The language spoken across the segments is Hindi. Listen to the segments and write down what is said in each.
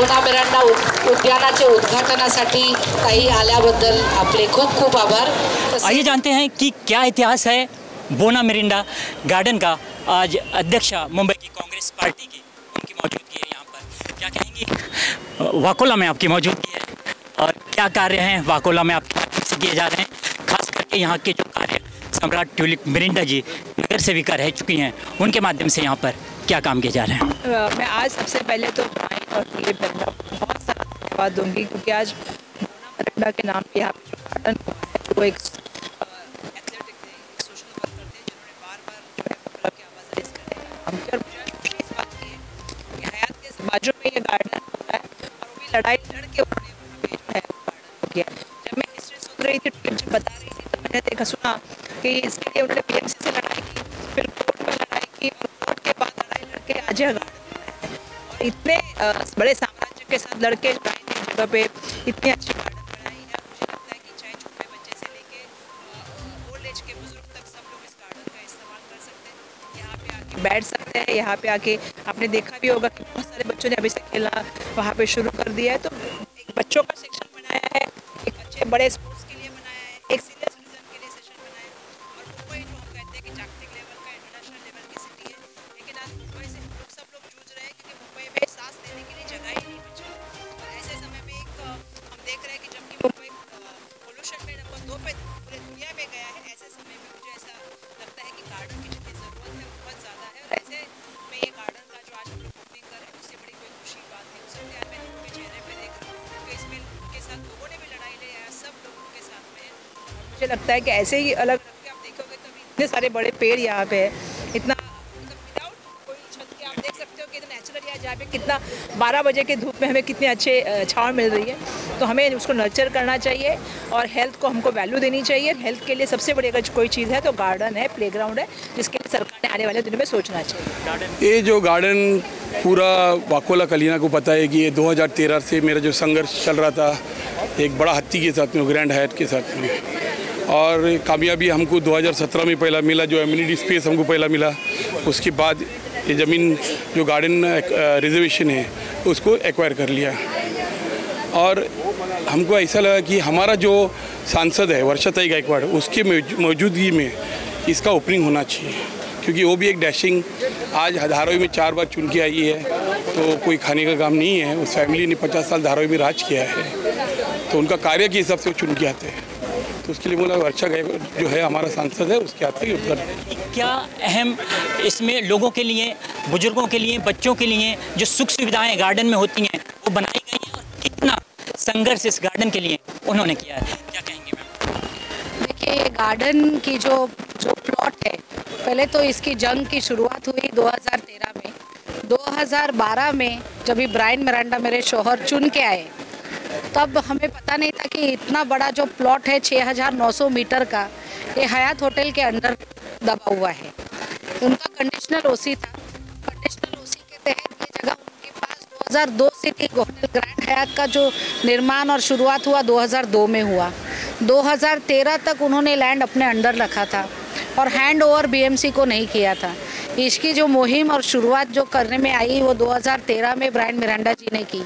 बोना मिरांडा उद्यानाच्या उद्घाटनासाठी ताई आल्याबद्दल आपले खूप खूप आभार। आइए जानते हैं कि क्या इतिहास है बोना मिरांडा गार्डन का। आज अध्यक्षा मुंबई की कांग्रेस पार्टी की उनकी मौजूदगी है यहाँ पर, क्या कहेंगी? वाकोला में आपकी मौजूदगी है और क्या कार्य हैं वाकोला में आपके माध्यम से किए जा रहे हैं, खास करके यहाँ के जो कार्य सम्राट ट्यूलिप मिरांडा जी नगर सेविका रह चुकी हैं उनके माध्यम से यहाँ पर क्या काम किए जा रहे हैं? मैं आज सबसे पहले तो ब्राइन और ट्यूलिप मिरांडा बहुत सारा धन्यवाद दूंगी, क्योंकि आज बोना मिरांडा के नाम पे यहाँ पे जो गार्डन हुआ है, जो एक एथलेटिक थे, एक सोशल वर्कर थे, जिन्होंने बार बार जो है मतलब की आवाज़ रेज करने का काम किया। और मुझे खुशी इस बात की है कि हयात के बाजू में ये गार्डन हो रहा है और वो भी लड़ाई लड़ के उन्होंने वहाँ पे जो है गार्डन किया। जब मैं हिस्ट्री सुन रही थी, ट्यूलिप जी बता रही थी, तो मैंने देखा सुना कि इसके लिए उन्होंने PMC से लड़ाई की, फिर कोर्ट में लड़ाई की और कोर्ट के बाद लड़ाई लड़के आज यह गार्डन बनाया है। और इतने बड़े साम्राज्य के साथ लड़के ब्राइन की जगह पे इतनी अच्छी गार्डन बनाई है। मुझे लगता है कि चाहे छोटे बच्चे से लेके ओल्ड एज के बुजुर्ग तक सब लोग इस गार्डन का इस्तेमाल कर सकते हैं, यहाँ पे आके बैठ सकते हैं। यहाँ पे आके आपने देखा भी होगा कि बहुत सारे बच्चों ने अभी से खेलना वहाँ पे शुरू कर दिया है। तो एक बच्चों का सेक्शन बनाया है, एक अच्छे बड़े स्पोर्ट्स के लिए बनाया है, एक सीनियर सिटीजन के लिए सेशन बनाया है। और मुंबई जो हम कहते हैं कि जागतिक लेवल का इंटरनेशनल लेवल की सिटी है, लेकिन आज मुंबई से हम लोग सब लोग जूझ रहे हैं क्योंकि मुंबई में सांस लेने के लिए जगह ही नहीं बची। और ऐसे समय में एक हम देख रहे हैं कि जबकि मुंबई पोल्यूशन में नंबर 2 पे पूरे दुनिया में गया है, ऐसे समय में मुझे ऐसा लगता है कि गार्डन की जितनी ज़रूरत है वो बहुत ज़्यादा है। और ऐसे में ये गार्डन का जो आज हम लोग ओपनिंग कर रहे हैं, उससे बड़ी कोई खुशी बात नहीं हो सकती। आज मैं लोगों के चेहरे पे देख रहा हूँ कि इसमें उनके साथ लोगों ने भी लड़ाई ले आया, सब लोगों के साथ में। मुझे लगता है कि ऐसे ही अलग रख के आप देखोगे तो इतने सारे बड़े पेड़ यहाँ पे है, इतना मतलब विदाउट कोई छत के आप देख सकते हो कि नेचुरल यहाँ जहाँ पे कितना 12 बजे के धूप में हमें कितने अच्छे छाँव मिल रही है। तो हमें उसको नर्चर करना चाहिए और हेल्थ को हमको वैल्यू देनी चाहिए। हेल्थ के लिए सबसे बड़ी अगर कोई चीज़ है तो गार्डन है, प्लेग्राउंड है, जिसके लिए सरकार ने आने वाले दिनों में सोचना चाहिए। ये जो गार्डन पूरा वाकोला कलीना को पता है कि ये 2013 से मेरा जो संघर्ष चल रहा था एक बड़ा हत्ती के साथ में, ग्रैंड हयात के साथ में, और कामयाबी हमको 2017 में पहला मिला, जो एम्यूनिटी स्पेस हमको पहला मिला। उसके बाद ये ज़मीन जो गार्डन रिजर्वेशन है उसको एक्वायर कर लिया। और हमको ऐसा लगा कि हमारा जो सांसद है वर्षाताई गायकवाड़, उसके मौजूदगी में इसका ओपनिंग होना चाहिए, क्योंकि वो भी एक डैशिंग आज धारावी में 4 बार चुन के आई है, तो कोई खाने का काम नहीं है। उस फैमिली ने 50 साल धारावी में राज किया है, तो उनका कार्य के हिसाब से वो चुन के आते हैं। तो उसके लिए बोला वर्षा गायकवाड़ जो है हमारा सांसद है, उसके हाथ में क्या अहम इसमें लोगों के लिए, बुजुर्गों के लिए, बच्चों के लिए जो सुख सुविधाएं गार्डन में होती हैं वो बनाई गई हैं, और कितना संघर्ष इस गार्डन के लिए उन्होंने किया है, क्या कहेंगे मैम? देखिए, ये गार्डन की जो प्लॉट है, पहले तो इसकी जंग की शुरुआत हुई 2013 में। 2012 में जब भी ब्राइन मिरांडा मेरे शौहर चुन के आए, तब हमें पता नहीं था कि इतना बड़ा जो प्लॉट है 6900 मीटर का, ये हयात होटल के अंदर दबा हुआ है। उनका कंडीशनल ओसी था। कंडीशनल ओसी के तहत ये जगह उनके पास 2002 से थी। होटल ग्रैंड हयात का जो निर्माण और शुरुआत हुआ 2002 में हुआ। 2013 तक उन्होंने लैंड अपने अंडर रखा था और हैंड ओवर BMC को नहीं किया था। इसकी जो मुहिम और शुरुआत जो करने में आई वो 2013 में ब्राइन मिरांडा जी ने की।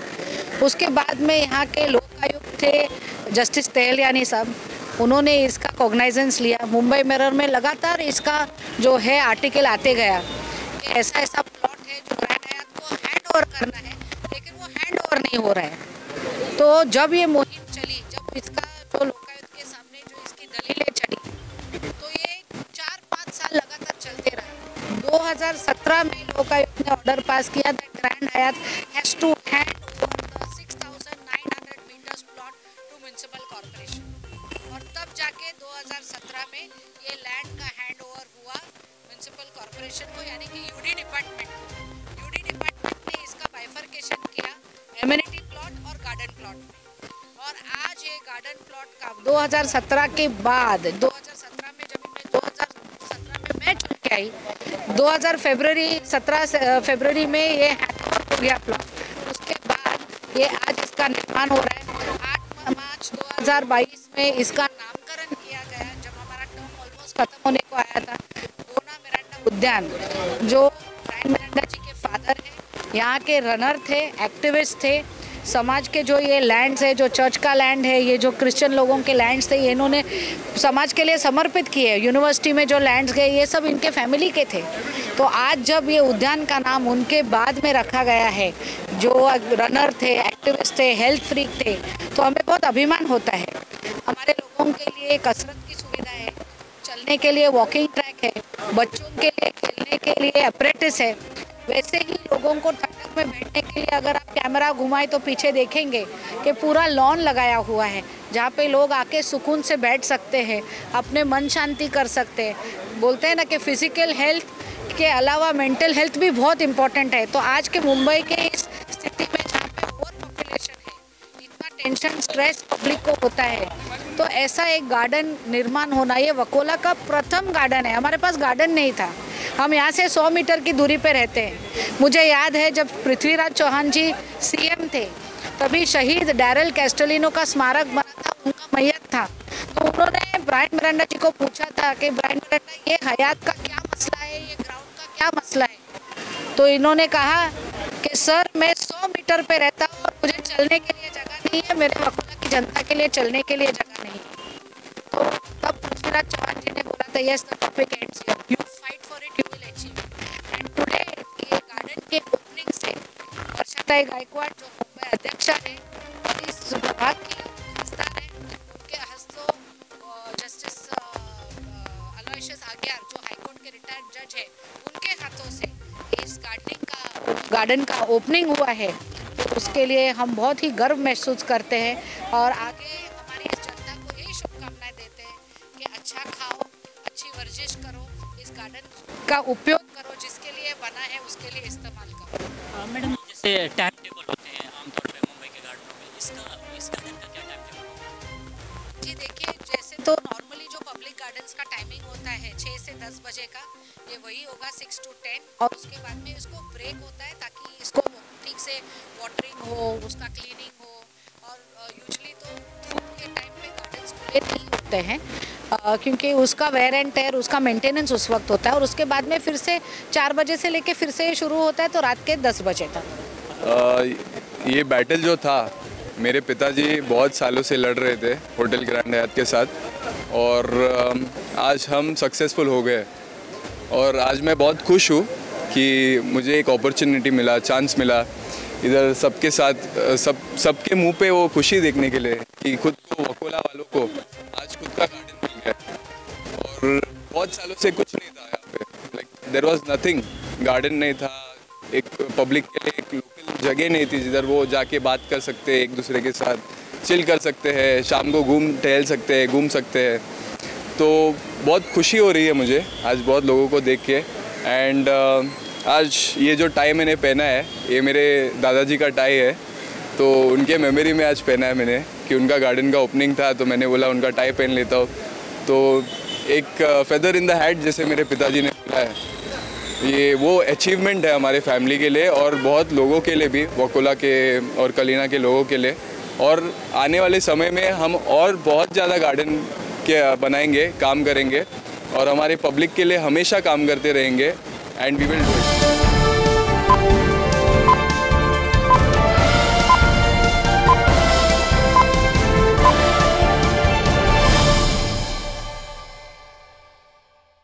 उसके बाद में यहाँ के लोकायुक्त थे जस्टिस तेहलियानी साहब, उन्होंने इसका कॉग्नाइजेंस लिया। मुंबई मिरर में लगातार इसका जो है आर्टिकल आते गया कि ऐसा ऐसा प्लॉट है जो ग्रैंड हयात को हैंड ओवर करना है, लेकिन वो हैंड ओवर नहीं हो रहा है। तो जब ये मुहिम चली, जब इसका जो लोकायुक्त के सामने जो इसकी दलीलें चली, तो ये 4-5 साल लगातार चलते रहे। 2017 में लोकायुक्त ने ऑर्डर पास किया था Grand Hyatt has to hand over the 6900 metres plot to municipal corporation. और तब जाके 2017 में ये लैंड का हैंड ओवर हुआ म्युनिसिपल कॉर्पोरेशन को, यानी कि यूडी डिपार्टमेंट। यूडी डिपार्टमेंट ने इसका बाइफर्केशन किया एमिनिटी प्लॉट और गार्डन प्लॉट में। और आज ये गार्डन प्लॉट का 2017 के बाद 2017 में जब मैं 2017 में मैं चुन के आई, 17 फरवरी में ये हैंड ओवर हो गया प्लॉट। उसके बाद ये आज इसका निर्माण हो रहा है। 8 मार्च 2022 में इसका नामकरण किया गया, जब हमारा टर्म ऑलमोस्ट खत्म होने को आया था। बोना मिरांडा उद्यान, जो ब्राइन मिरांडा जी के फादर हैं, यहाँ के रनर थे, एक्टिविस्ट थे, समाज के जो ये लैंड्स है, जो चर्च का लैंड है, ये जो क्रिश्चियन लोगों के लैंड्स थे, ये इन्होंने समाज के लिए समर्पित किए। यूनिवर्सिटी में जो लैंड्स गए ये सब इनके फैमिली के थे। तो आज जब ये उद्यान का नाम उनके बाद में रखा गया है, जो रनर थे, एक्टिविस्ट थे, हेल्थ फ्रीक थे, तो हमें बहुत अभिमान होता है। हमारे लोगों के लिए कसरत की सुविधा है, चलने के लिए वॉकिंग ट्रैक है, बच्चों के लिए खेलने के लिए अप्रेंटिस है। वैसे ही लोगों को ठंडक में बैठने के लिए अगर आप कैमरा घुमाएं तो पीछे देखेंगे कि पूरा लॉन लगाया हुआ है, जहाँ पे लोग आके सुकून से बैठ सकते हैं, अपने मन शांति कर सकते हैं। बोलते हैं ना कि फिजिकल हेल्थ के अलावा मेंटल हेल्थ भी बहुत इम्पोर्टेंट है। तो आज के मुंबई के इस स्थिति में जहाँ पे ओवर पॉपुलेशन है, इतना टेंशन स्ट्रेस पब्लिक को होता है, तो ऐसा एक गार्डन निर्माण होना, ये वकोला का प्रथम गार्डन है। हमारे पास गार्डन नहीं था, हम यहाँ से 100 मीटर की दूरी पे रहते हैं। मुझे याद है जब पृथ्वीराज चौहान जी सीएम थे, तभी शहीद डैरल कैस्टेलिनो का स्मारक बना था, उनका मैयत था। तो उन्होंने ब्रायन मिरांडा जी को पूछा था कि ब्रायन मिरांडा, ये हयात का क्या मसला है, ये ग्राउंड का क्या मसला है? तो इन्होंने कहा कि सर, मैं 100 मीटर पे रहता हूँ और मुझे चलने के लिए जगह नहीं है, मेरे वकोला की जनता के लिए चलने के लिए जगह नहीं है। तो तब पृथ्वीराज चौहान जी ने बोला था, yes the topic ends here, you fight for it, you will achieve. And today ये गार्डन के ओपनिंग से वर्षाताई गायकवाड़ जो मुंबई अध्यक्षा है और इस विभाग की खासदार है, उनके हस्तों जस्टिस अलोयशियस आज्ञार जो हाईकोर्ट के रिटायर्ड जज है, उनके हाथों से इस गार्डन का ओपनिंग हुआ है। तो उसके लिए हम बहुत ही गर्व महसूस करते हैं और आगे हमारी इस जनता को यही शुभकामनाएं देते हैं कि अच्छा खाओ, अच्छी वर्जिश करो, इस गार्डन का उपयोग करो, जिसके लिए बना है उसके लिए इस्तेमाल करो। मैडम, जैसे टाइम टेबल होते हैं आमतौर पे मुंबई के गार्डनों में, इस गार्डन का क्या टाइम टेबल होगा? जी देखिए, जैसे तो नॉर्मली जो पब्लिक गार्डन्स का टाइमिंग होता है 6 से 10 बजे का, ये वही होगा 6 to 10, और उसके बाद में इसको ब्रेक होता है ताकि इसको ठीक से वाटरिंग हो, उसका क्लीनिंग हो। और यूजुअली तो धूप के टाइम पे गार्डन्स खुले नहीं होते हैं, क्योंकि उसका वेयर एंड टेयर, उसका मेंटेनेंस उस वक्त होता है, और उसके बाद में फिर से 4 बजे से लेके फिर से शुरू होता है तो रात के 10 बजे तक। ये बैटल जो था, मेरे पिताजी बहुत सालों से लड़ रहे थे होटल ग्रैंड हयात के साथ, और आज हम सक्सेसफुल हो गए। और आज मैं बहुत खुश हूँ कि मुझे एक अपॉर्चुनिटी मिला, चांस मिला इधर सबके साथ, सबके मुंह पे वो खुशी देखने के लिए कि खुद को वकोला वालों को आज खुद का गार्डन मिल गया। और बहुत सालों से कुछ नहीं था यहाँ पे, like there was nothing, garden नहीं था, एक पब्लिक के लिए एक लोकल जगह नहीं थी जिधर वो जाके बात कर सकते हैं, एक दूसरे के साथ चिल कर सकते हैं, शाम को टहल सकते हैं, घूम सकते हैं। तो बहुत खुशी हो रही है मुझे आज बहुत लोगों को देख के। एंड आज ये जो टाई मैंने पहना है, ये मेरे दादाजी का टाई है, तो उनके मेमोरी में आज पहना है मैंने, कि उनका गार्डन का ओपनिंग था तो मैंने बोला उनका टाई पहन लेता हूँ। तो एक फेदर इन द हैट जैसे मेरे पिताजी ने बोला है, ये वो अचीवमेंट है हमारे फैमिली के लिए और बहुत लोगों के लिए भी, वकोला के और कलीना के लोगों के लिए। और आने वाले समय में हम और बहुत ज़्यादा गार्डन के बनाएंगे, काम करेंगे और हमारे पब्लिक के लिए हमेशा काम करते रहेंगे, and we will do it.